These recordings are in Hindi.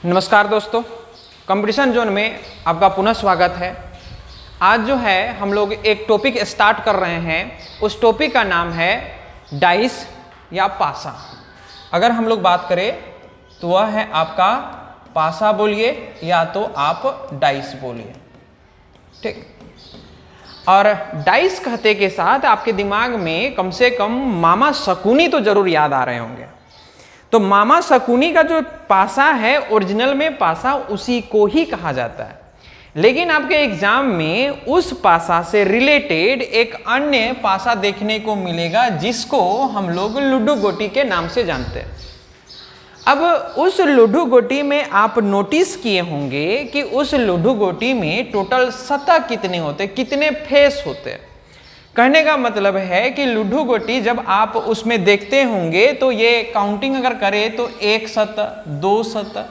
नमस्कार दोस्तों, कंपटीशन जोन में आपका पुनः स्वागत है। आज जो है हम लोग एक टॉपिक स्टार्ट कर रहे हैं। उस टॉपिक का नाम है डाइस या पासा। अगर हम लोग बात करें तो वह है आपका पासा बोलिए या तो आप डाइस बोलिए, ठीक। और डाइस कहते के साथ आपके दिमाग में कम से कम मामा शकुनी तो जरूर याद आ रहे होंगे। तो मामा शकुनी का जो पासा है, ओरिजिनल में पासा उसी को ही कहा जाता है, लेकिन आपके एग्जाम में उस पासा से रिलेटेड एक अन्य पासा देखने को मिलेगा जिसको हम लोग लूडो गोटी के नाम से जानते हैं। अब उस लूडो गोटी में आप नोटिस किए होंगे कि उस लूडो गोटी में टोटल सतह कितने होते, कितने फेस होते। कहने का मतलब है कि लूडो गोटी जब आप उसमें देखते होंगे तो ये काउंटिंग अगर करें तो एक सतह, दो सतह,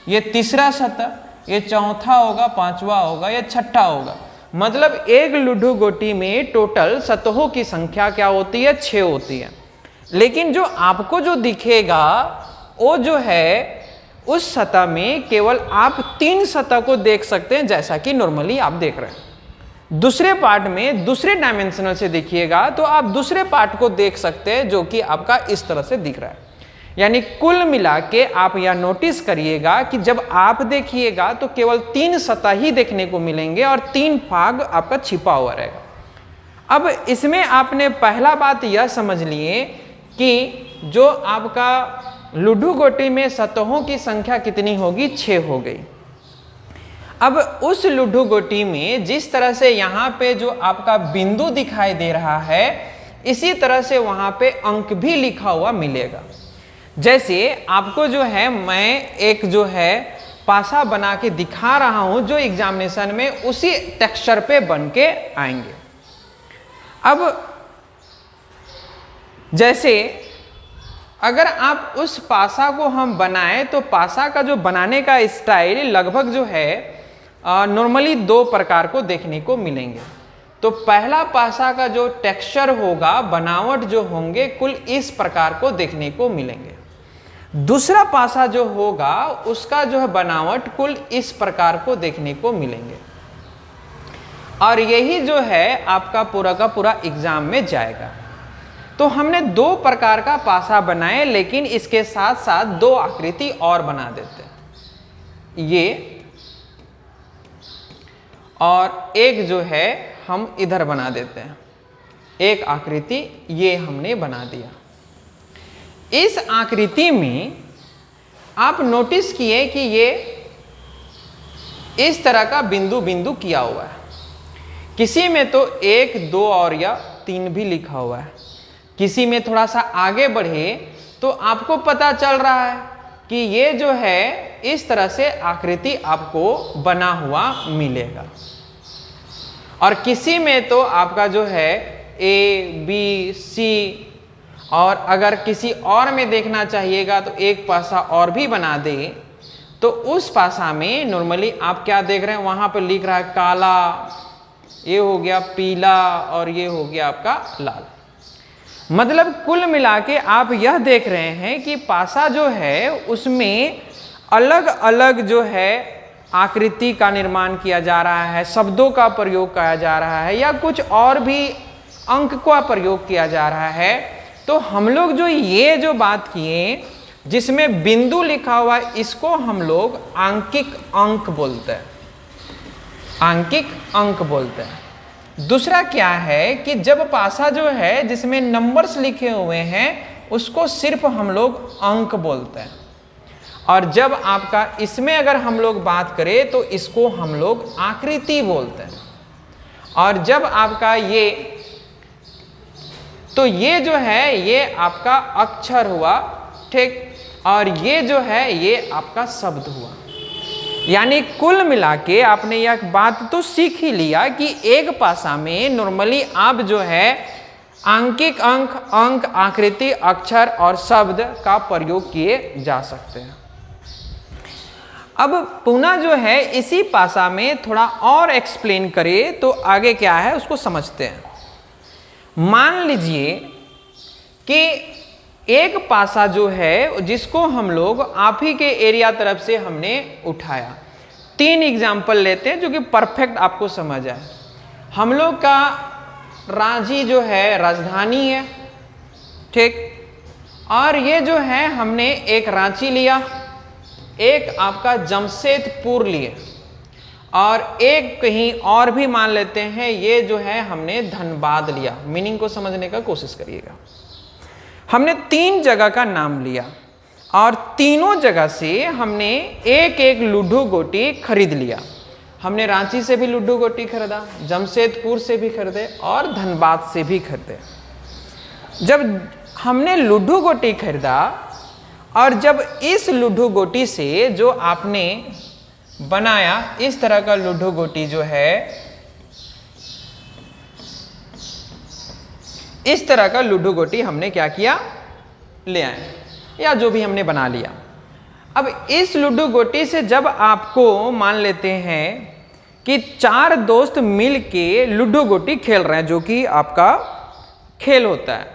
ये तीसरा सतह, ये चौथा होगा, पांचवा होगा, ये छठा होगा। मतलब एक लूडो गोटी में टोटल सतहों की संख्या क्या होती है? 6 होती है। लेकिन जो आपको जो दिखेगा वो जो है उस सतह में केवल आप 3 सतह को देख सकते हैं, जैसा कि नॉर्मली आप देख रहे हैं। दूसरे पार्ट में दूसरे डायमेंशनल से देखिएगा तो आप दूसरे पार्ट को देख सकते हैं जो कि आपका इस तरह से दिख रहा है। यानी कुल मिला के आप यह नोटिस करिएगा कि जब आप देखिएगा तो केवल 3 सतह ही देखने को मिलेंगे और 3 भाग आपका छिपा हुआ रहेगा। अब इसमें आपने पहला बात यह समझ लिए कि जो आपका लूडो गोटी में सतहों की संख्या कितनी होगी? 6 हो गई। अब उस लूडो गोटी में जिस तरह से यहाँ पे जो आपका बिंदु दिखाई दे रहा है, इसी तरह से वहाँ पे अंक भी लिखा हुआ मिलेगा। जैसे आपको जो है मैं एक जो है पासा बना के दिखा रहा हूँ जो एग्जामिनेशन में उसी टेक्सचर पे बन के आएंगे। अब जैसे अगर आप उस पासा को हम बनाएं तो पासा का जो बनाने का स्टाइल लगभग जो है नॉर्मली 2 प्रकार को देखने को मिलेंगे। तो पहला पासा का जो टेक्सचर होगा, बनावट जो होंगे, कुल इस प्रकार को देखने को मिलेंगे। दूसरा पासा जो होगा उसका जो है बनावट कुल इस प्रकार को देखने को मिलेंगे। और यही जो है आपका पूरा का पूरा एग्जाम में जाएगा। तो हमने 2 प्रकार का पासा बनाए, लेकिन इसके साथ साथ 2 आकृति और बना देते हैं। ये और एक जो है हम इधर बना देते हैं, एक आकृति ये हमने बना दिया। इस आकृति में आप नोटिस किए कि ये इस तरह का बिंदु बिंदु किया हुआ है। किसी में तो 1, 2 और या 3 भी लिखा हुआ है। किसी में थोड़ा सा आगे बढ़े तो आपको पता चल रहा है कि ये जो है इस तरह से आकृति आपको बना हुआ मिलेगा। और किसी में तो आपका जो है A, B, C, और अगर किसी और में देखना चाहिएगा तो एक पासा और भी बना दे तो उस पासा में नॉर्मली आप क्या देख रहे हैं, वहां पर लिख रहा है काला, ये हो गया पीला और ये हो गया आपका लाल। मतलब कुल मिला के आप यह देख रहे हैं कि पासा जो है उसमें अलग अलग जो है आकृति का निर्माण किया जा रहा है, शब्दों का प्रयोग किया जा रहा है या कुछ और भी अंक का प्रयोग किया जा रहा है। तो हम लोग जो ये जो बात किए जिसमें बिंदु लिखा हुआ है, इसको हम लोग आंकिक अंक बोलते हैं, आंकिक अंक बोलते हैं। दूसरा क्या है कि जब पासा जो है जिसमें नंबर्स लिखे हुए हैं उसको सिर्फ हम लोग अंक बोलते हैं। और जब आपका इसमें अगर हम लोग बात करें तो इसको हम लोग आकृति बोलते हैं। और जब आपका ये, तो ये जो है ये आपका अक्षर हुआ, ठीक। और ये जो है ये आपका शब्द हुआ। यानी कुल मिला के आपने यह बात तो सीख ही लिया कि एक पासा में नॉर्मली आप जो है आंकिक अंक, अंक, आकृति, अक्षर और शब्द का प्रयोग किए जा सकते हैं। अब पुनः जो है इसी पासा में थोड़ा और एक्सप्लेन करें तो आगे क्या है उसको समझते हैं। मान लीजिए कि एक पासा जो है जिसको हम लोग आप ही के एरिया तरफ से हमने उठाया। 3 एग्जाम्पल लेते हैं जो कि परफेक्ट आपको समझ आए। हम लोग का रांची जो है राजधानी है, ठीक, और ये जो है हमने एक रांची लिया, एक आपका जमशेदपुर लिए, और एक कहीं और भी मान लेते हैं, ये जो है हमने धनबाद लिया। मीनिंग को समझने का कोशिश करिएगा। हमने 3 जगह का नाम लिया और तीनों जगह से हमने एक एक लूडो गोटी खरीद लिया। हमने रांची से भी लूडो गोटी खरीदा, जमशेदपुर से भी खरीदे और धनबाद से भी खरीदे। जब हमने लूडो गोटी खरीदा और जब इस लूडो गोटी से जो आपने बनाया, इस तरह का लूडो गोटी जो है, इस तरह का लूडो गोटी हमने क्या किया, ले आए, या जो भी हमने बना लिया। अब इस लूडो गोटी से जब आपको मान लेते हैं कि 4 दोस्त मिल के लूडो गोटी खेल रहे हैं, जो कि आपका खेल होता है,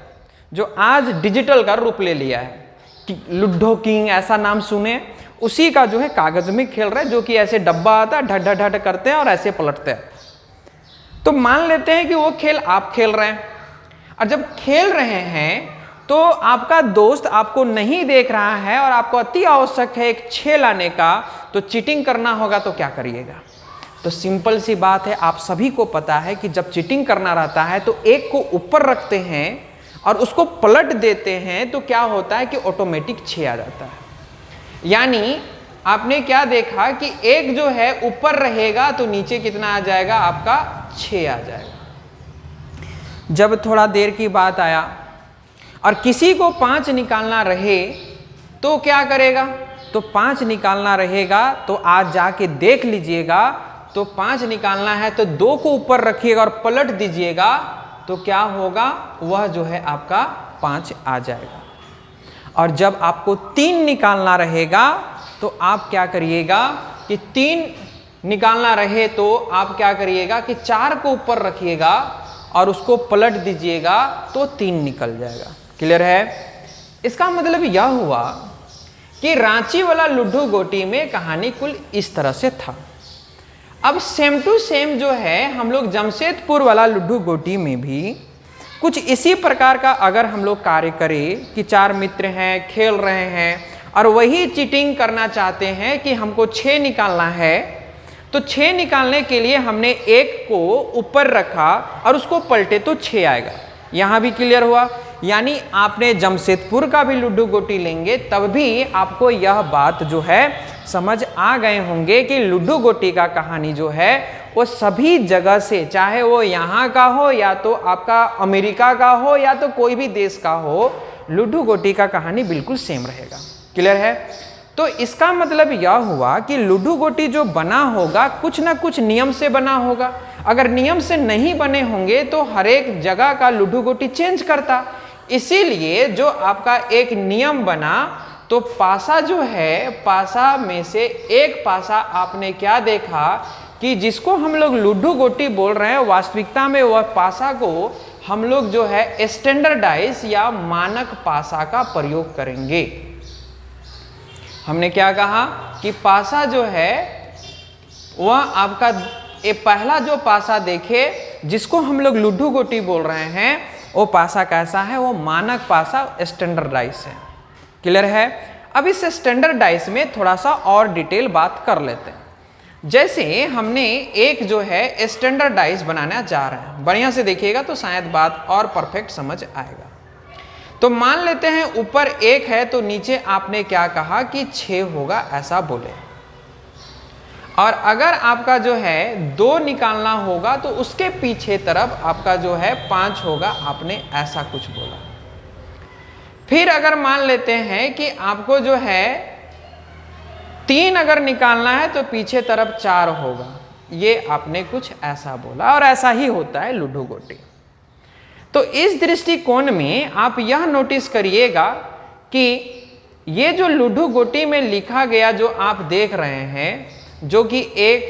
जो आज डिजिटल का रूप ले लिया है, कि लूडो किंग ऐसा नाम सुने, उसी का जो है कागज में खेल रहे हैं, जो कि ऐसे डब्बा आता है, ढड ढड ढड करते हैं और ऐसे पलटते हैं। तो मान लेते हैं कि वो खेल आप खेल रहे हैं, और जब खेल रहे हैं तो आपका दोस्त आपको नहीं देख रहा है और आपको अति आवश्यक है एक 6 लाने का, तो चीटिंग करना होगा, तो क्या करिएगा? तो सिंपल सी बात है, आप सभी को पता है कि जब चीटिंग करना रहता है तो एक को ऊपर रखते हैं और उसको पलट देते हैं, तो क्या होता है कि ऑटोमेटिक 6 आ जाता है। यानी आपने क्या देखा कि एक जो है ऊपर रहेगा तो नीचे कितना आ जाएगा, आपका 6 आ जाएगा। जब थोड़ा देर की बात आया और किसी को 5 निकालना रहे तो क्या करेगा? तो 5 निकालना रहेगा तो आज जाके देख लीजिएगा, तो 5 निकालना है तो 2 को ऊपर रखिएगा और पलट दीजिएगा, तो क्या होगा, वह जो है आपका 5 आ जाएगा। और जब आपको 3 निकालना रहेगा तो आप क्या करिएगा कि 3 निकालना रहे तो आप क्या करिएगा कि 4 को ऊपर रखिएगा और उसको पलट दीजिएगा, तो 3 निकल जाएगा। क्लियर है? इसका मतलब यह हुआ कि रांची वाला लूडो गोटी में कहानी कुल इस तरह से था। अब सेम टू सेम जो है हम लोग जमशेदपुर वाला लूडो गोटी में भी कुछ इसी प्रकार का अगर हम लोग कार्य करें कि 4 मित्र हैं, खेल रहे हैं और वही चीटिंग करना चाहते हैं कि हमको 6 निकालना है, तो 6 निकालने के लिए हमने 1 को ऊपर रखा और उसको पलटे तो 6 आएगा। यहाँ भी क्लियर हुआ? यानी आपने जमशेदपुर का भी लूडो गोटी लेंगे तब भी आपको यह बात जो है समझ आ गए होंगे कि लूडो गोटी का कहानी जो है वो सभी जगह से, चाहे वो यहाँ का हो या तो आपका अमेरिका का हो या तो कोई भी देश का हो, लूडो गोटी का कहानी बिल्कुल सेम रहेगा। क्लियर है? तो इसका मतलब यह हुआ कि लूडो गोटी जो बना होगा कुछ ना कुछ नियम से बना होगा। अगर नियम से नहीं बने होंगे तो हर एक जगह का लूडो गोटी चेंज करता। इसीलिए जो आपका एक नियम बना, तो पासा जो है, पासा में से एक पासा आपने क्या देखा कि जिसको हम लोग लूडो गोटी बोल रहे हैं, वास्तविकता में वह पासा को हम लोग जो है स्टैंडर्डाइज या मानक पासा का प्रयोग करेंगे। हमने क्या कहा कि पासा जो है वह आपका पहला जो पासा देखे जिसको हम लोग लूडो गोटी बोल रहे हैं, वो पासा कैसा है? वो मानक पासा, स्टैंडर्डाइज है। क्लियर है? अब इस स्टैंडर्डाइज में थोड़ा सा और डिटेल बात कर लेते हैं। जैसे हमने एक जो है स्टैंडर्डाइज बनाना जा रहे हैं, बढ़िया से देखिएगा तो शायद बात और परफेक्ट समझ आएगा। तो मान लेते हैं ऊपर 1 है तो नीचे आपने क्या कहा कि 6 होगा, ऐसा बोले। और अगर आपका जो है 2 निकालना होगा तो उसके पीछे तरफ आपका जो है 5 होगा, आपने ऐसा कुछ बोला। फिर अगर मान लेते हैं कि आपको जो है 3 अगर निकालना है तो पीछे तरफ 4 होगा, ये आपने कुछ ऐसा बोला। और ऐसा ही होता है लूडो गोटी। तो इस दृष्टिकोण में आप यह नोटिस करिएगा कि ये जो लूडो गोटी में लिखा गया जो आप देख रहे हैं, जो कि 1,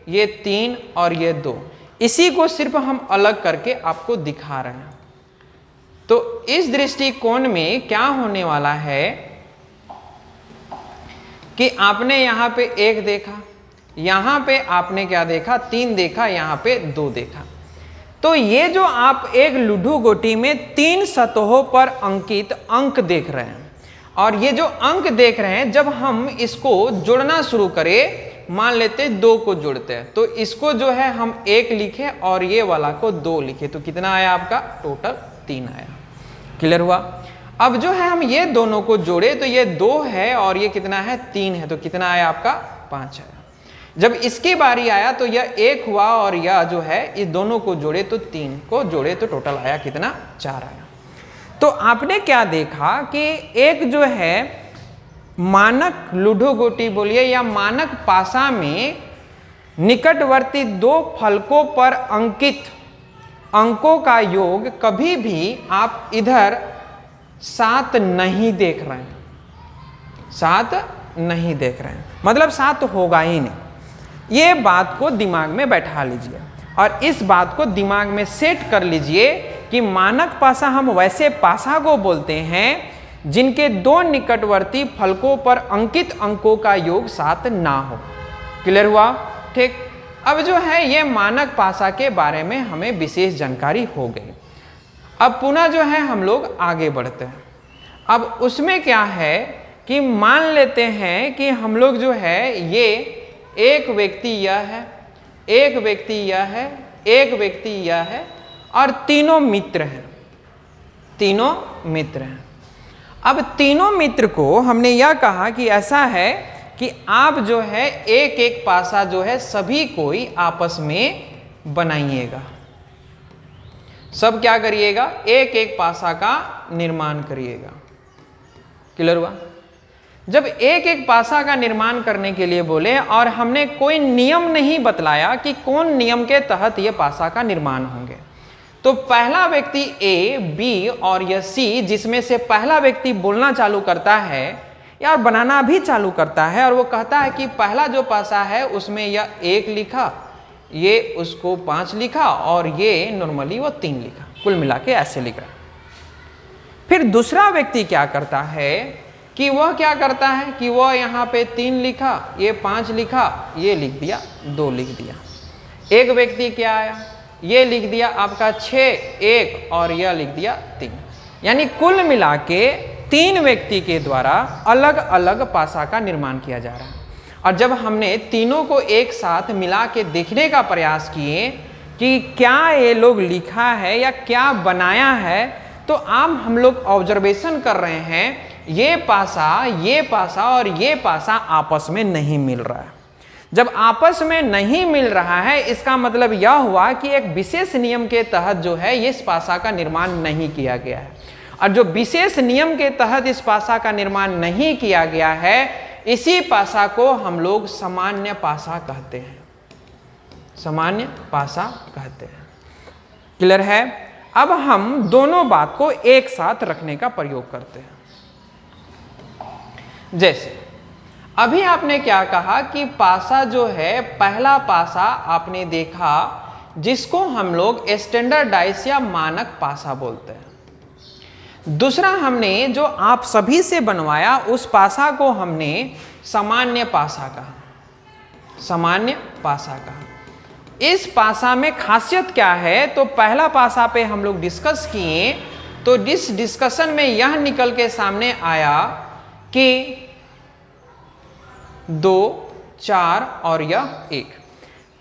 ये 3 और ये 2, इसी को सिर्फ हम अलग करके आपको दिखा रहे हैं। तो इस दृष्टिकोण में क्या होने वाला है कि आपने यहां पे 1 देखा, यहां पे आपने क्या देखा, 3 देखा, यहां पे 2 देखा। तो ये जो आप एक लुडो गोटी में 3 सतहों पर अंकित अंक देख रहे हैं, और ये जो अंक देख रहे हैं, जब हम इसको जोड़ना शुरू करें, मान लेते 2 को जोड़ते हैं, तो इसको जो है हम 1 लिखे और ये वाला को 2 लिखे, तो कितना आया आपका, टोटल 3 आया। क्लियर हुआ? अब जो है हम ये दोनों को जोड़े तो ये 2 है और ये कितना है, 3 है, तो कितना आया आपका, 5 आया। जब इसकी बारी आया तो यह 1 हुआ और यह जो है इस दोनों को जोड़े तो 3 को जोड़े तो टोटल आया कितना, 4 आया। तो आपने क्या देखा कि एक जो है मानक लूडो गोटी बोलिए या मानक पासा में निकटवर्ती 2 फलकों पर अंकित अंकों का योग कभी भी आप इधर 7 नहीं देख रहे हैं, 7 नहीं देख रहे हैं, मतलब 7 होगा ही नहीं। ये बात को दिमाग में बैठा लीजिए और इस बात को दिमाग में सेट कर लीजिए कि मानक पासा हम वैसे पासा को बोलते हैं जिनके 2 निकटवर्ती फलकों पर अंकित अंकों का योग 7 ना हो। क्लियर हुआ? ठीक। अब जो है ये मानक पासा के बारे में हमें विशेष जानकारी हो गई। अब पुनः जो है हम लोग आगे बढ़ते हैं। अब उसमें क्या है कि मान लेते हैं कि हम लोग जो है ये एक व्यक्ति यह है, एक व्यक्ति यह है, एक व्यक्ति यह है और तीनों मित्र हैं, तीनों मित्र हैं। अब तीनों मित्र को हमने यह कहा कि ऐसा है कि आप जो है एक एक पासा जो है सभी कोई आपस में बनाइएगा, सब क्या करिएगा, एक एक पासा का निर्माण करिएगा। क्लियर हुआ? जब एक एक पासा का निर्माण करने के लिए बोले और हमने कोई नियम नहीं बतलाया कि कौन नियम के तहत ये पासा का निर्माण होंगे, तो पहला व्यक्ति ए, बी और यह सी, जिसमें से पहला व्यक्ति बोलना चालू करता है या बनाना भी चालू करता है और वो कहता है कि पहला जो पासा है उसमें यह 1 लिखा, ये उसको 5 लिखा और ये नॉर्मली वो 3 लिखा, कुल मिला के ऐसे लिख रहा है। फिर दूसरा व्यक्ति क्या करता है कि वह क्या करता है कि वह यहाँ पे 3 लिखा, ये 5 लिखा, ये लिख दिया, 2 लिख दिया। एक व्यक्ति क्या आया, ये लिख दिया आपका 6, 1 और यह लिख दिया 3, यानी कुल मिला के 3 व्यक्ति के द्वारा अलग अलग पासा का निर्माण किया जा रहा है। और जब हमने तीनों को एक साथ मिला के देखने का प्रयास किए कि क्या ये लोग लिखा है या क्या बनाया है, तो अब हम लोग ऑब्जर्वेशन कर रहे हैं ये पासा और ये पासा आपस में नहीं मिल रहा है। जब आपस में नहीं मिल रहा है इसका मतलब यह हुआ कि एक विशेष नियम के तहत जो है इस पासा का निर्माण नहीं किया गया है, और जो विशेष नियम के तहत इस पासा का निर्माण नहीं किया गया है इसी पासा को हम लोग सामान्य पासा कहते हैं, सामान्य पासा कहते हैं। क्लियर है? अब हम दोनों बात को एक साथ रखने का प्रयोग करते हैं। जैसे अभी आपने क्या कहा कि पासा जो है, पहला पासा आपने देखा जिसको हम लोग स्टैंडर्डाइज या मानक पासा बोलते हैं। दूसरा हमने जो आप सभी से बनवाया उस पासा को हमने सामान्य पासा कहा, सामान्य पासा कहा। इस पासा में खासियत क्या है, तो पहला पासा पे हम लोग डिस्कस किए तो इस डिस्कशन में यह निकल के सामने आया कि 2, 4 और यह 1।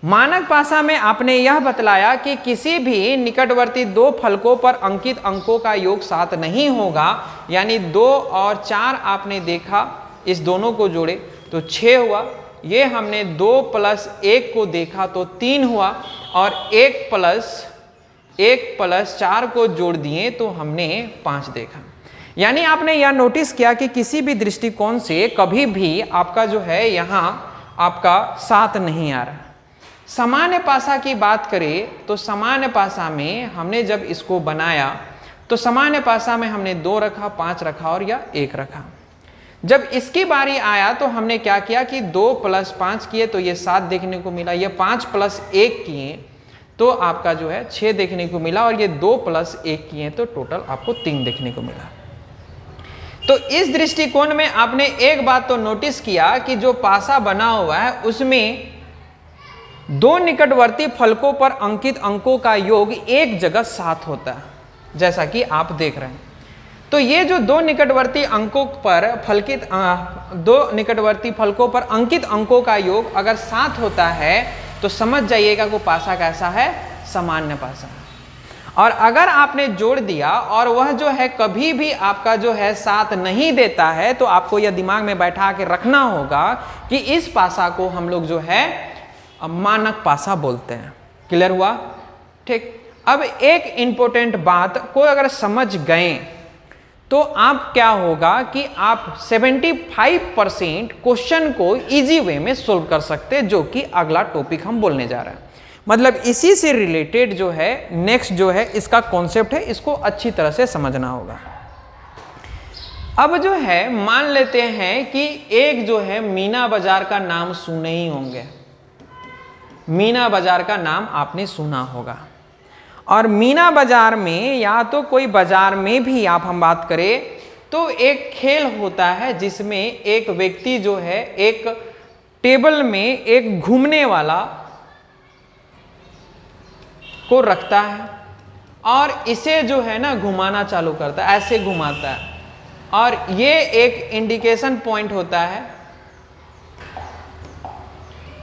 मानक पासा में आपने यह बतलाया कि किसी भी निकटवर्ती 2 फलकों पर अंकित अंकों का योग 7 नहीं होगा, यानी 2 और 4 आपने देखा, इस दोनों को जोड़े तो 6 हुआ। ये हमने 2 + 1 को देखा तो 3 हुआ और 1 + 4 को जोड़ दिए तो हमने 5 देखा। यानी आपने यह नोटिस किया कि किसी भी दृष्टिकोण से कभी भी आपका जो है यहाँ आपका 7 नहीं आ रहा। सामान्य पासा की बात करें तो सामान्य पासा में हमने जब इसको बनाया तो सामान्य पासा में हमने 2 रखा, 5 रखा और यह 1 रखा। जब इसकी बारी आया तो हमने क्या किया कि 2 + 5 किए तो ये 7 देखने को मिला, ये 5 + 1 किए तो आपका जो है 6 देखने को मिला, और ये 2 + 1 किए तो टोटल आपको 3 देखने को मिला। तो इस दृष्टिकोण में आपने एक बात तो नोटिस किया कि जो पासा बना हुआ है उसमें 2 निकटवर्ती फलकों पर अंकित अंकों का योग एक जगह 7 होता है, जैसा कि आप देख रहे हैं। तो ये जो 2 निकटवर्ती अंकों पर फलकित 2 निकटवर्ती फलकों पर अंकित अंकों का योग अगर 7 होता है तो समझ जाइएगा कि पासा कैसा है, सामान्य पासा। और अगर आपने जोड़ दिया और वह जो है कभी भी आपका जो है 7 नहीं देता है, तो आपको यह दिमाग में बैठा के रखना होगा कि इस पासा को हम लोग जो है मानक पासा बोलते हैं। क्लियर हुआ? ठीक। अब एक इंपॉर्टेंट बात को अगर समझ गए तो आप क्या होगा कि आप 75% क्वेश्चन को इजी वे में सोल्व कर सकते हैं, जो कि अगला टॉपिक हम बोलने जा रहे हैं। मतलब इसी से रिलेटेड जो है नेक्स्ट जो है इसका कॉन्सेप्ट है, इसको अच्छी तरह से समझना होगा। अब जो है मान लेते हैं कि एक जो है मीना बाजार का नाम सुने ही होंगे, मीना बाजार का नाम आपने सुना होगा। और मीना बाजार में या तो कोई बाजार में भी आप हम बात करें तो एक खेल होता है जिसमें एक व्यक्ति जो है एक टेबल में एक घूमने वाला को रखता है और इसे जो है ना घुमाना चालू करता है, ऐसे घुमाता है, और ये एक इंडिकेशन पॉइंट होता है,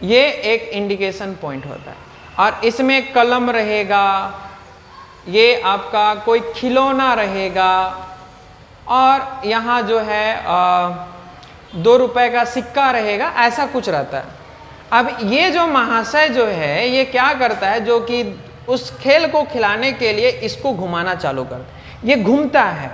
ये एक इंडिकेशन पॉइंट होता है। और इसमें कलम रहेगा, ये आपका कोई खिलौना रहेगा, और यहाँ जो है 2 रुपए का सिक्का रहेगा, ऐसा कुछ रहता है। अब ये जो महाशय जो है ये क्या करता है, जो कि उस खेल को खिलाने के लिए इसको घुमाना चालू करता है, ये घूमता है,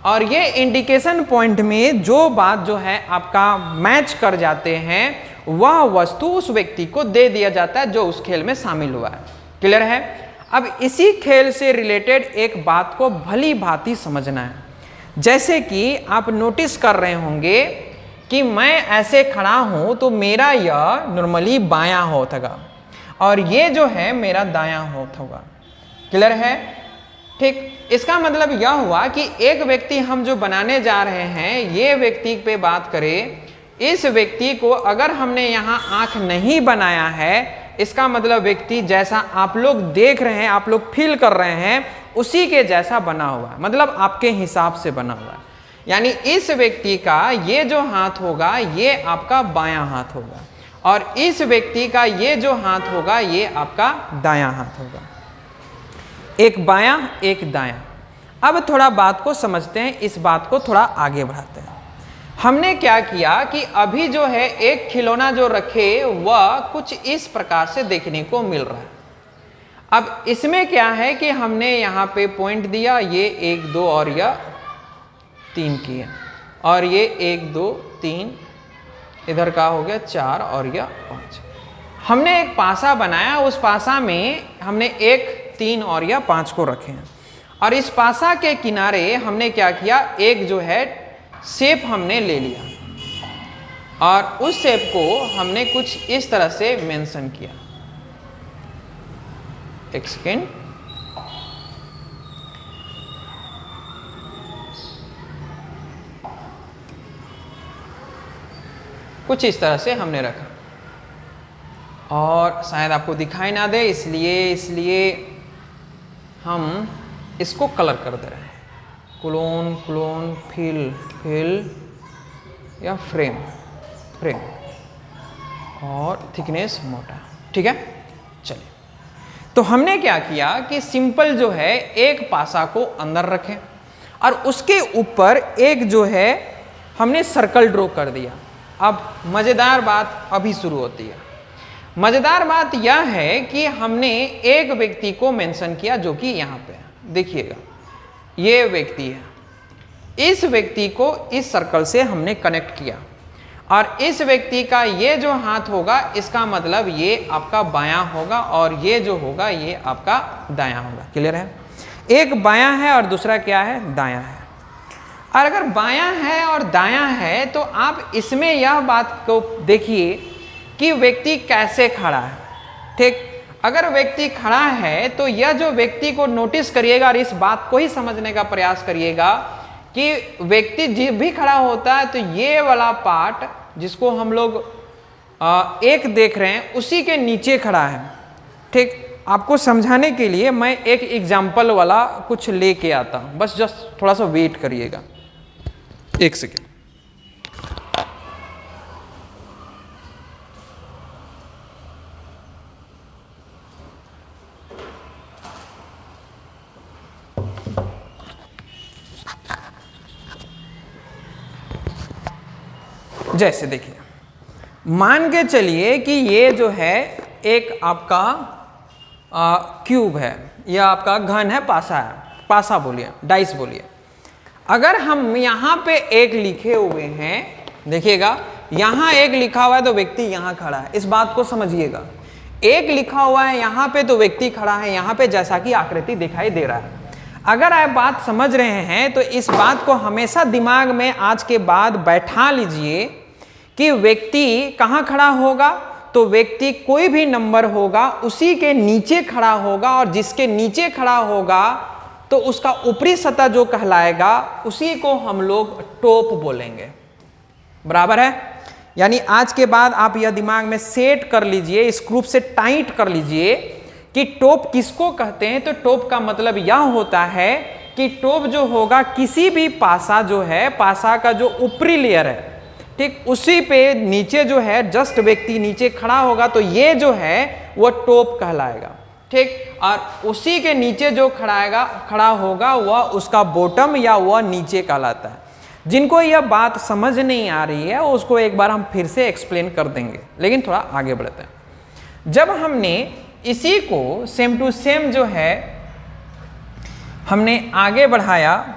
और ये इंडिकेशन पॉइंट में जो बात जो है आपका मैच कर जाते हैं वह वस्तु उस व्यक्ति को दे दिया जाता है जो उस खेल में शामिल हुआ है। क्लियर है? अब इसी खेल से रिलेटेड एक बात को भली भांति समझना है। जैसे कि आप नोटिस कर रहे होंगे कि मैं ऐसे खड़ा हूं तो मेरा यह नॉर्मली बायां हाथ होगा और ये जो है मेरा दायां हाथ होगा। क्लियर है? ठीक। इसका मतलब यह हुआ कि एक व्यक्ति हम जो बनाने जा रहे हैं, ये व्यक्ति पे बात करें, इस व्यक्ति को अगर हमने यहाँ आंख नहीं बनाया है, इसका मतलब व्यक्ति जैसा आप लोग देख रहे हैं, आप लोग फील कर रहे हैं, उसी के जैसा बना हुआ है, मतलब आपके हिसाब से बना हुआ है। यानी इस व्यक्ति का ये जो हाथ होगा ये आपका बायां हाथ होगा, और इस व्यक्ति का ये जो हाथ होगा ये आपका दायां हाथ होगा। एक बायां एक दायां। अब थोड़ा बात को समझते हैं, इस बात को थोड़ा आगे बढ़ाते हैं। हमने क्या किया कि अभी जो है एक खिलौना जो रखे वह कुछ इस प्रकार से देखने को मिल रहा है। अब इसमें क्या है कि हमने यहाँ पे पॉइंट दिया, ये 1 2 और यह 3 किए, और ये 1 2 3 इधर का हो गया 4 और यह 5। हमने एक पासा बनाया, उस पासा में हमने 1 3 और यह 5 को रखे हैं, और इस पासा के किनारे हमने क्या किया, एक जो है शेप हमने ले लिया, और उस शेप को हमने कुछ इस तरह से मेंशन किया। एक सेकेंड, कुछ इस तरह से हमने रखा, और शायद आपको दिखाई ना दे इसलिए हम इसको कलर कर दे रहे हैं। क्लोन क्लोन फिल या फ्रेम और थिकनेस मोटा। ठीक है, चलिए। तो हमने क्या किया कि सिंपल जो है एक पासा को अंदर रखें और उसके ऊपर एक जो है हमने सर्कल ड्रॉ कर दिया। अब मज़ेदार बात अभी शुरू होती है। मज़ेदार बात यह है कि हमने एक व्यक्ति को मेंशन किया जो कि यहाँ पे है, देखिएगा ये व्यक्ति है। इस व्यक्ति को इस सर्कल से हमने कनेक्ट किया, और इस व्यक्ति का ये जो हाथ होगा इसका मतलब ये आपका बायां होगा, और ये जो होगा ये आपका दायां होगा। क्लियर है? एक बायां है और दूसरा क्या है, दायां है। और अगर बायां है और दायां है तो आप इसमें यह बात को देखिए कि व्यक्ति कैसे खड़ा है। ठीक, अगर व्यक्ति खड़ा है तो यह जो व्यक्ति को नोटिस करिएगा और इस बात को ही समझने का प्रयास करिएगा कि व्यक्ति जब भी खड़ा होता है तो ये वाला पार्ट जिसको हम लोग एक देख रहे हैं उसी के नीचे खड़ा है। ठीक, आपको समझाने के लिए मैं एक एग्जाम्पल वाला कुछ लेके आता हूं, बस जस्ट थोड़ा सा वेट करिएगा, एक सेकेंड। जैसे देखिए, मान के चलिए कि ये जो है एक आपका क्यूब है या आपका घन है, पासा है, पासा बोलिए, डाइस बोलिए। अगर हम यहाँ पे एक लिखे हुए हैं, देखिएगा यहाँ एक लिखा हुआ है तो व्यक्ति यहाँ खड़ा है, इस बात को समझिएगा। एक लिखा हुआ है यहाँ पे तो व्यक्ति खड़ा है यहाँ पे, जैसा कि आकृति दिखाई दे रहा है। अगर आप बात समझ रहे हैं तो इस बात को हमेशा दिमाग में आज के बाद बैठा लीजिए कि व्यक्ति कहाँ खड़ा होगा, तो व्यक्ति कोई भी नंबर होगा उसी के नीचे खड़ा होगा, और जिसके नीचे खड़ा होगा तो उसका ऊपरी सतह जो कहलाएगा उसी को हम लोग टॉप बोलेंगे। बराबर है? यानी आज के बाद आप यह दिमाग में सेट कर लीजिए, इस ग्रुप से टाइट कर लीजिए कि टॉप किसको कहते हैं। तो टॉप का मतलब यह होता है कि टॉप जो होगा किसी भी पासा जो है, पासा का जो ऊपरी लेयर है, ठीक, उसी पे नीचे जो है जस्ट व्यक्ति नीचे खड़ा होगा तो ये जो है वो टॉप कहलाएगा। ठीक, और उसी के नीचे जो खड़ा होगा वह उसका बॉटम या वह नीचे कहलाता है। जिनको यह बात समझ नहीं आ रही है उसको एक बार हम फिर से एक्सप्लेन कर देंगे, लेकिन थोड़ा आगे बढ़ते हैं। जब हमने इसी को सेम टू सेम जो है हमने आगे बढ़ाया,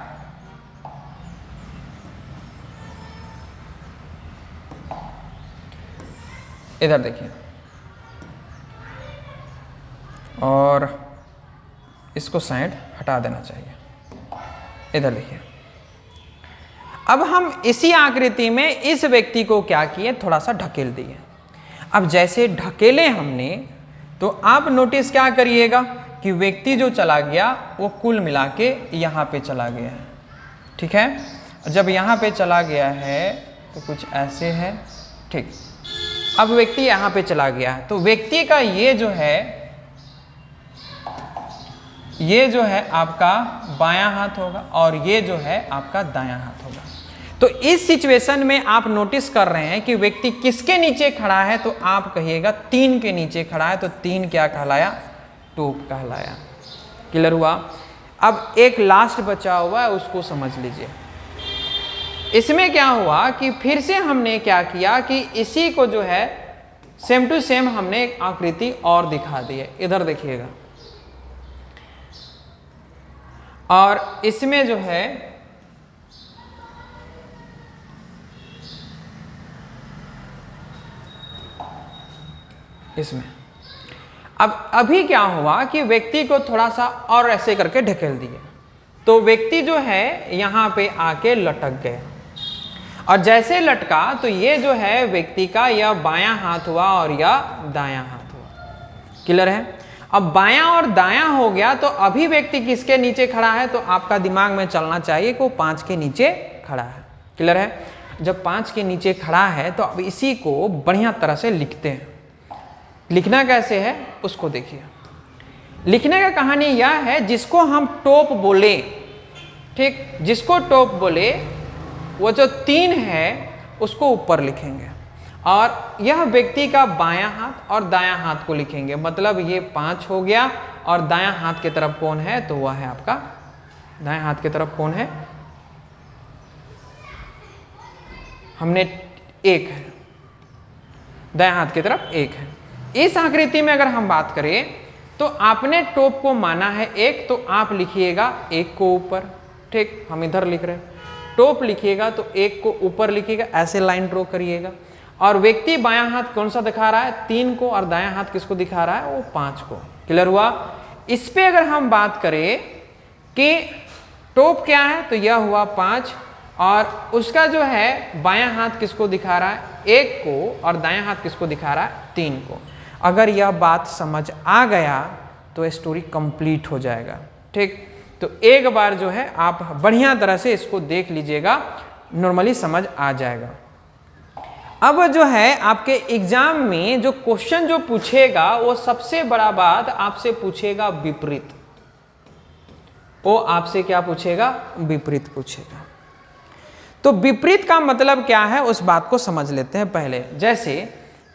इधर देखिए, और इसको साइड हटा देना चाहिए, इधर देखिए। अब हम इसी आकृति में इस व्यक्ति को क्या किए, थोड़ा सा ढकेल दिए। अब जैसे ढकेले हमने तो आप नोटिस क्या करिएगा कि व्यक्ति जो चला गया वो कुल मिला के यहाँ पे चला गया है। ठीक है, जब यहाँ पे चला गया है तो कुछ ऐसे है। ठीक, अब व्यक्ति यहाँ पे चला गया है तो व्यक्ति का ये जो है आपका बायां हाथ होगा और ये जो है आपका दायां हाथ होगा। तो इस सिचुएशन में आप नोटिस कर रहे हैं कि व्यक्ति किसके नीचे खड़ा है, तो आप कहिएगा 3 के नीचे खड़ा है। तो 3 क्या कहलाया, टॉप कहलाया। क्लियर हुआ? अब एक लास्ट बचा हुआ है, उसको समझ लीजिए। इसमें क्या हुआ कि फिर से हमने क्या किया कि इसी को जो है सेम टू सेम हमने एक आकृति और दिखा दी है, इधर देखिएगा। और इसमें जो है इसमें अब अभी क्या हुआ कि व्यक्ति को थोड़ा सा और ऐसे करके ढकेल दिए तो व्यक्ति जो है यहां पे आके लटक गए, और जैसे लटका तो ये जो है व्यक्ति का यह बायां हाथ हुआ और यह दायां हाथ हुआ। क्लियर है? अब बायां और दायां हो गया तो अभी व्यक्ति किसके नीचे खड़ा है, तो आपका दिमाग में चलना चाहिए कि 5 के नीचे खड़ा है। क्लियर है? जब 5 के नीचे खड़ा है तो अब इसी को बढ़िया तरह से लिखते हैं। लिखना कैसे है उसको देखिए। लिखने का कहानी यह है, जिसको हम टॉप बोले, ठीक, जिसको टॉप बोले वो जो 3 है उसको ऊपर लिखेंगे, और यह व्यक्ति का बायां हाथ और दायां हाथ को लिखेंगे। मतलब ये 5 हो गया, और दायां हाथ की तरफ कौन है, तो वह है आपका दायां हाथ की तरफ कौन है, हमने 1 है, दायां हाथ की तरफ 1 है। इस आकृति में अगर हम बात करें तो आपने टॉप को माना है 1, तो आप लिखिएगा 1 को ऊपर। ठीक, हम इधर लिख रहे हैं, टॉप लिखिएगा तो 1 को ऊपर लिखिएगा, ऐसे लाइन ड्रॉ करिएगा। और व्यक्ति बायां हाथ कौन सा दिखा रहा है, 3 को, और दायां हाथ किसको दिखा रहा है, वो 5 को। क्लियर हुआ? इस पे अगर हम बात करें कि टॉप क्या है, तो यह हुआ 5, और उसका जो है बायां हाथ किसको दिखा रहा है, 1 को, और दायां हाथ किसको दिखा रहा है, 3 को। अगर यह बात समझ आ गया तो स्टोरी कंप्लीट हो जाएगा। ठीक, तो एक बार जो है आप बढ़िया तरह से इसको देख लीजिएगा, नॉर्मली समझ आ जाएगा। अब जो है आपके एग्जाम में जो क्वेश्चन जो पूछेगा वो सबसे बड़ा बात आपसे पूछेगा विपरीत। वो आपसे क्या पूछेगा? विपरीत पूछेगा। तो विपरीत का मतलब क्या है उस बात को समझ लेते हैं पहले। जैसे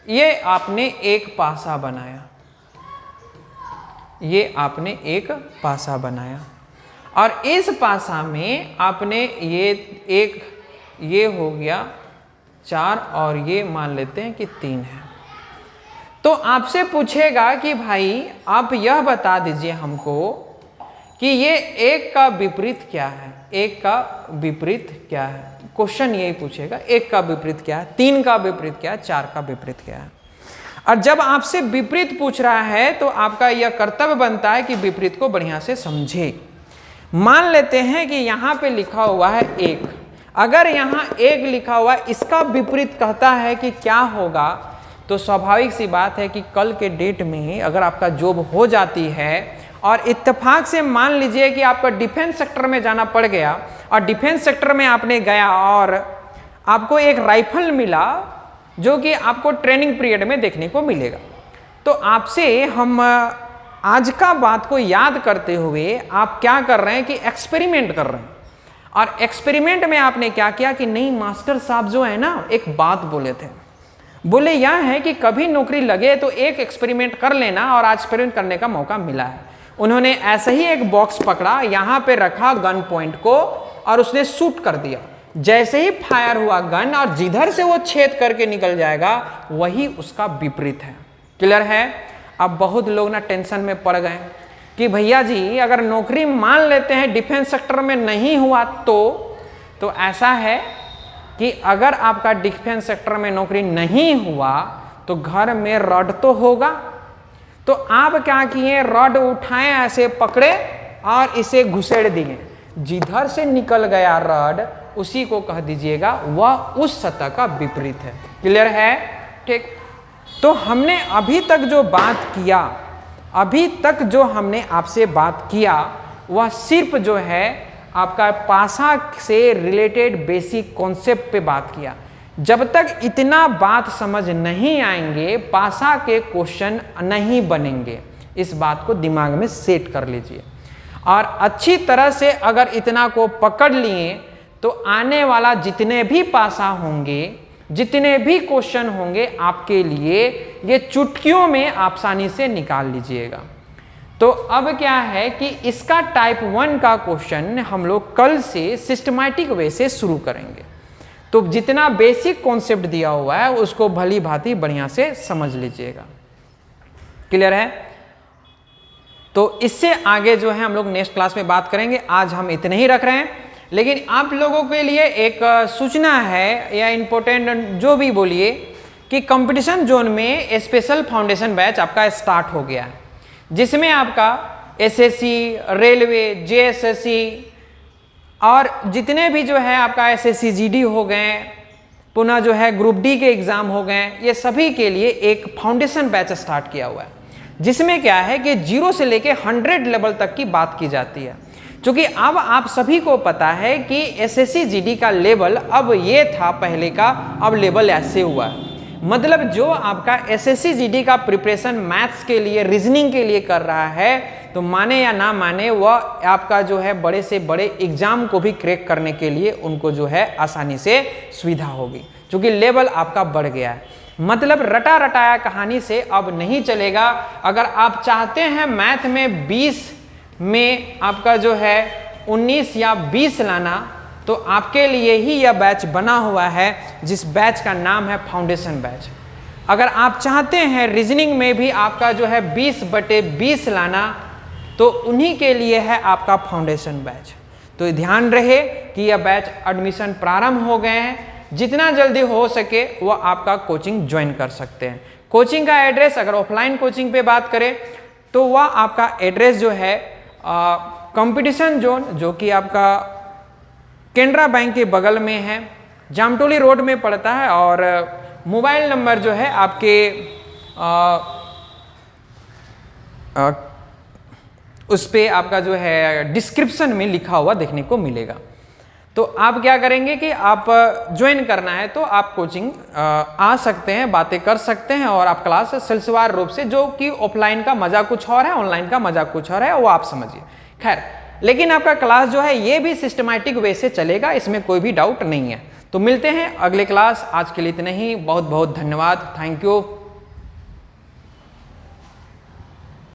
ये आपने एक पासा बनाया, ये आपने एक पासा बनाया और इस पासा में आपने ये हो गया 4 और ये मान लेते हैं कि 3 है। तो आपसे पूछेगा कि भाई आप यह बता दीजिए हमको कि ये 1 का विपरीत क्या है, 1 का विपरीत क्या है। क्वेश्चन यही पूछेगा, 1 का विपरीत क्या है, 3 का विपरीत क्या है, 4 का विपरीत क्या है। और जब आपसे विपरीत पूछ रहा है तो आपका यह कर्तव्य बनता है कि विपरीत को बढ़िया से समझे। मान लेते हैं कि यहाँ पे लिखा हुआ है 1, अगर यहाँ 1 लिखा हुआ है, इसका विपरीत कहता है कि क्या होगा, तो स्वाभाविक सी बात है कि कल के डेट में अगर आपका जॉब हो जाती है और इत्तेफाक से मान लीजिए कि आपका डिफेंस सेक्टर में जाना पड़ गया और डिफेंस सेक्टर में आपने गया और आपको एक राइफल मिला जो कि आपको ट्रेनिंग पीरियड में देखने को मिलेगा, तो आपसे हम आज का बात को याद करते हुए आप क्या कर रहे हैं कि एक्सपेरिमेंट कर रहे हैं। और एक्सपेरिमेंट में आपने क्या किया कि नहीं, मास्टर साहब जो है ना एक बात बोले थे, बोले यह है कि कभी नौकरी लगे तो एक एक्सपेरिमेंट कर लेना, और आज एक्सपेरिमेंट करने का मौका मिला है। उन्होंने ऐसे ही एक बॉक्स पकड़ा, यहाँ पे रखा गन पॉइंट को और उसने शूट कर दिया। जैसे ही फायर हुआ गन और जिधर से वो छेद करके निकल जाएगा वही उसका विपरीत है। क्लियर है? अब बहुत लोग ना टेंशन में पड़ गए कि भैया जी अगर नौकरी मान लेते हैं डिफेंस सेक्टर में नहीं हुआ तो ऐसा है कि अगर आपका डिफेंस सेक्टर में नौकरी नहीं हुआ तो घर में रॉड तो होगा। तो आप क्या किए, रॉड उठाए, ऐसे पकड़े और इसे घुसेड़ दिए। जिधर से निकल गया रॉड उसी को कह दीजिएगा वह उस सतह का विपरीत है। क्लियर है? ठीक, तो हमने अभी तक जो बात किया, अभी तक जो हमने आपसे बात किया वह सिर्फ जो है आपका पासा से रिलेटेड बेसिक कॉन्सेप्ट पे बात किया। जब तक इतना बात समझ नहीं आएंगे पासा के क्वेश्चन नहीं बनेंगे। इस बात को दिमाग में सेट कर लीजिए। और अच्छी तरह से अगर इतना को पकड़ लिए तो आने वाला जितने भी पासा होंगे, जितने भी क्वेश्चन होंगे आपके लिए ये चुटकियों में आसानी से निकाल लीजिएगा। तो अब क्या है कि इसका टाइप 1 का क्वेश्चन हम लोग कल से सिस्टमैटिक वे से शुरू करेंगे। तो जितना बेसिक कॉन्सेप्ट दिया हुआ है उसको भली भांति बढ़िया से समझ लीजिएगा। क्लियर है? तो इससे आगे जो है हम लोग नेक्स्ट क्लास में बात करेंगे। आज हम इतने ही रख रहे हैं, लेकिन आप लोगों के लिए एक सूचना है या इम्पोर्टेंट जो भी बोलिए कि कंपटीशन जोन में स्पेशल फाउंडेशन बैच आपका स्टार्ट हो गया है, जिसमें आपका एसएससी, रेलवे, जेएसएससी और जितने भी जो है आपका एसएससी जीडी हो गए, पुनः जो है ग्रुप डी के एग्जाम हो गए, ये सभी के लिए एक फाउंडेशन बैच स्टार्ट किया हुआ है, जिसमें क्या है कि 0 से लेके 100 लेवल तक की बात की जाती है। क्योंकि अब आप सभी को पता है कि एसएससी जीडी का लेवल अब ये था पहले का, अब लेवल ऐसे हुआ है। मतलब जो आपका एसएससी जीडी का प्रिपरेशन मैथ्स के लिए, रीजनिंग के लिए कर रहा है, तो माने या ना माने वह आपका जो है बड़े से बड़े एग्जाम को भी क्रैक करने के लिए उनको जो है आसानी से सुविधा होगी, क्योंकि लेवल आपका बढ़ गया है। मतलब रटा रटाया कहानी से अब नहीं चलेगा। अगर आप चाहते हैं मैथ में 20 में आपका जो है 19 या 20 लाना, तो आपके लिए ही यह बैच बना हुआ है, जिस बैच का नाम है फाउंडेशन बैच। अगर आप चाहते हैं रीजनिंग में भी आपका जो है 20/20 लाना, तो उन्हीं के लिए है आपका फाउंडेशन बैच। तो ध्यान रहे कि यह बैच एडमिशन प्रारंभ हो गए हैं, जितना जल्दी हो सके वह आपका कोचिंग ज्वाइन कर सकते हैं। कोचिंग का एड्रेस, अगर ऑफलाइन कोचिंग पे बात करें तो वह आपका एड्रेस जो है कंपटीशन जोन, जो कि आपका केनरा बैंक के बगल में है, जामटोली रोड में पड़ता है। और मोबाइल नंबर जो है आपके उस पर आपका जो है डिस्क्रिप्शन में लिखा हुआ देखने को मिलेगा। तो आप क्या करेंगे कि आप ज्वाइन करना है तो आप कोचिंग आ सकते हैं, बातें कर सकते हैं और आप क्लास सिलसिलेवार रूप से, जो कि ऑफलाइन का मजा कुछ और है, ऑनलाइन का मजा कुछ और है, वो आप समझिए। खैर, लेकिन आपका क्लास जो है ये भी सिस्टमैटिक वे से चलेगा, इसमें कोई भी डाउट नहीं है। तो मिलते हैं अगले क्लास। आज के लिए इतना ही। बहुत बहुत धन्यवाद। Thank you.